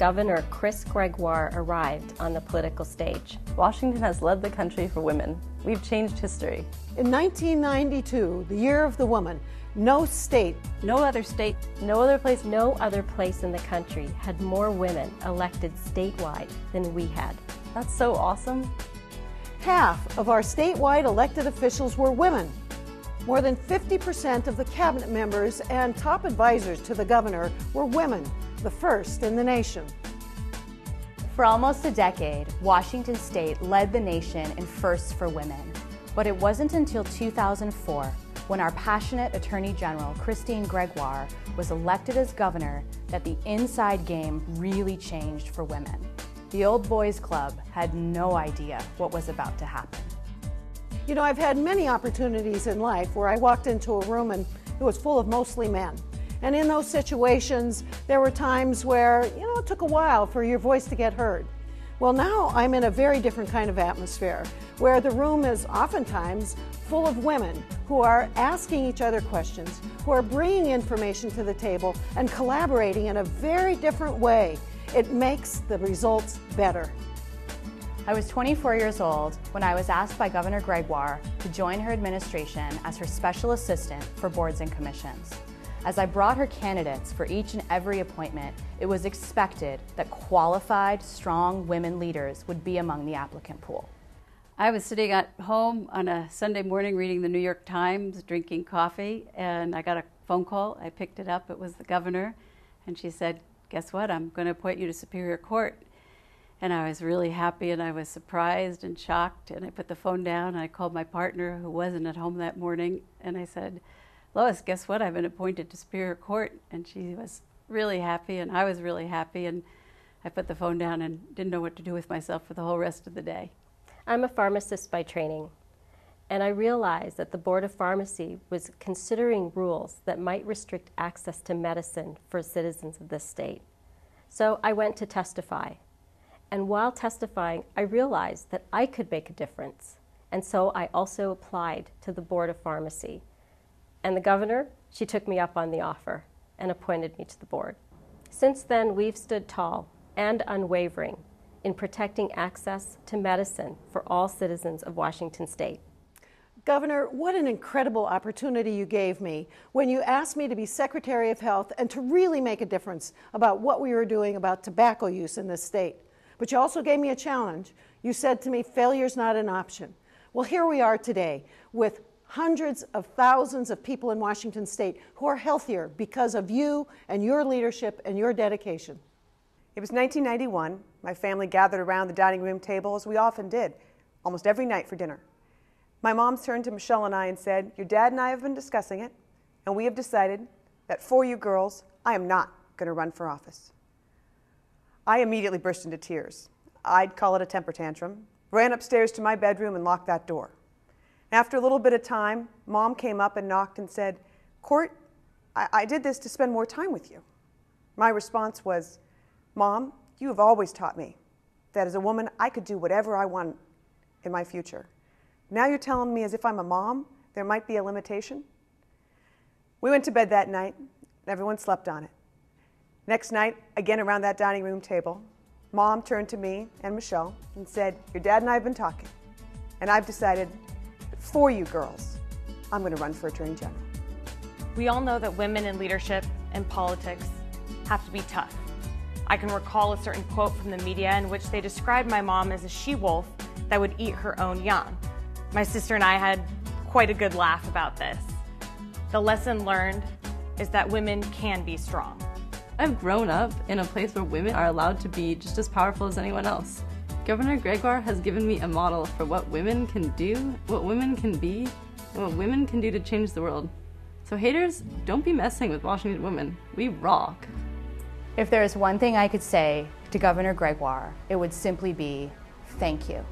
Governor Gregoire arrived on the political stage. Washington has led the country for women. We've changed history. In 1992, the year of the woman, no state, no other state, no other place in the country had more women elected statewide than we had. That's so awesome. Half of our statewide elected officials were women. More than 50% of the cabinet members and top advisors to the governor were women, the first in the nation. For almost a decade, Washington State led the nation in firsts for women. But it wasn't until 2004, when our passionate Attorney General, Gregoire, was elected as governor, that the inside game really changed for women. The old boys club had no idea what was about to happen. You know, I've had many opportunities in life where I walked into a room and it was full of mostly men. And in those situations, there were times where, it took a while for your voice to get heard. Well, now I'm in a very different kind of atmosphere, where the room is oftentimes full of women who are asking each other questions, who are bringing information to the table and collaborating in a very different way. It makes the results better. I was 24 years old when I was asked by Governor Gregoire to join her administration as her special assistant for boards and commissions. As I brought her candidates for each and every appointment, it was expected that qualified, strong women leaders would be among the applicant pool. I was sitting at home on a Sunday morning reading the New York Times, drinking coffee, and I got a phone call. I picked it up. It was the governor, and she said, "Guess what? I'm going to appoint you to Superior Court." And I was really happy, and I was surprised and shocked, and I put the phone down, and I called my partner, who wasn't at home that morning, and I said, "Lois, guess what? I've been appointed to Superior Court." And she was really happy, and I was really happy, and I put the phone down and didn't know what to do with myself for the whole rest of the day. I'm a pharmacist by training, and I realized that the Board of Pharmacy was considering rules that might restrict access to medicine for citizens of this state. So I went to testify. And while testifying, I realized that I could make a difference. And so I also applied to the Board of Pharmacy. And the governor, she took me up on the offer and appointed me to the board. Since then, we've stood tall and unwavering in protecting access to medicine for all citizens of Washington State. Governor, what an incredible opportunity you gave me when you asked me to be Secretary of Health and to really make a difference about what we were doing about tobacco use in this state. But you also gave me a challenge. You said to me, failure's not an option. Well, here we are today with hundreds of thousands of people in Washington State who are healthier because of you and your leadership and your dedication. It was 1991. My family gathered around the dining room table, as we often did, almost every night for dinner. My mom turned to Michelle and I and said, "Your dad and I have been discussing it, and we have decided that for you girls, I am not going to run for office." I immediately burst into tears. I'd call it a temper tantrum, ran upstairs to my bedroom and locked that door. After a little bit of time, Mom came up and knocked and said, "Court, I did this to spend more time with you." My response was, "Mom, you have always taught me that as a woman, I could do whatever I want in my future. Now you're telling me as if I'm a mom, there might be a limitation?" We went to bed that night, and everyone slept on it. Next night, again around that dining room table, Mom turned to me and Michelle and said, "Your dad and I have been talking, and I've decided that for you girls, I'm going to run for Attorney General." We all know that women in leadership and politics have to be tough. I can recall a certain quote from the media in which they described my mom as a she-wolf that would eat her own young. My sister and I had quite a good laugh about this. The lesson learned is that women can be strong. I've grown up in a place where women are allowed to be just as powerful as anyone else. Governor Gregoire has given me a model for what women can do, what women can be, and what women can do to change the world. So haters, don't be messing with Washington women. We rock. If there is one thing I could say to Governor Gregoire, it would simply be thank you.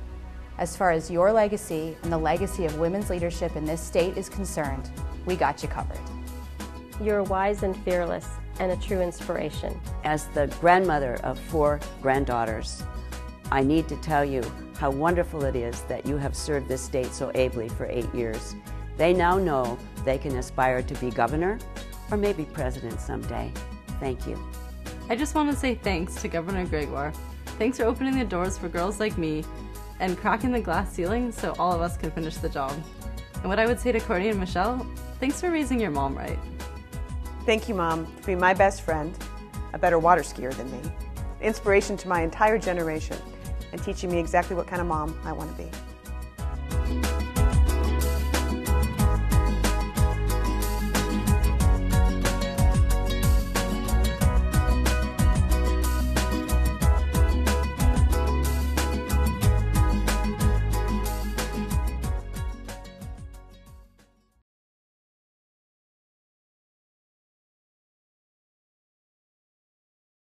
As far as your legacy and the legacy of women's leadership in this state is concerned, we got you covered. You're wise and fearless and a true inspiration. As the grandmother of 4 granddaughters, I need to tell you how wonderful it is that you have served this state so ably for 8 years. They now know they can aspire to be governor or maybe president someday. Thank you. I just want to say thanks to Governor Gregoire. Thanks for opening the doors for girls like me and cracking the glass ceiling so all of us can finish the job. And what I would say to Courtney and Michelle, thanks for raising your mom right. Thank you, Mom, for being my best friend, a better water skier than me, inspiration to my entire generation, and teaching me exactly what kind of mom I want to be.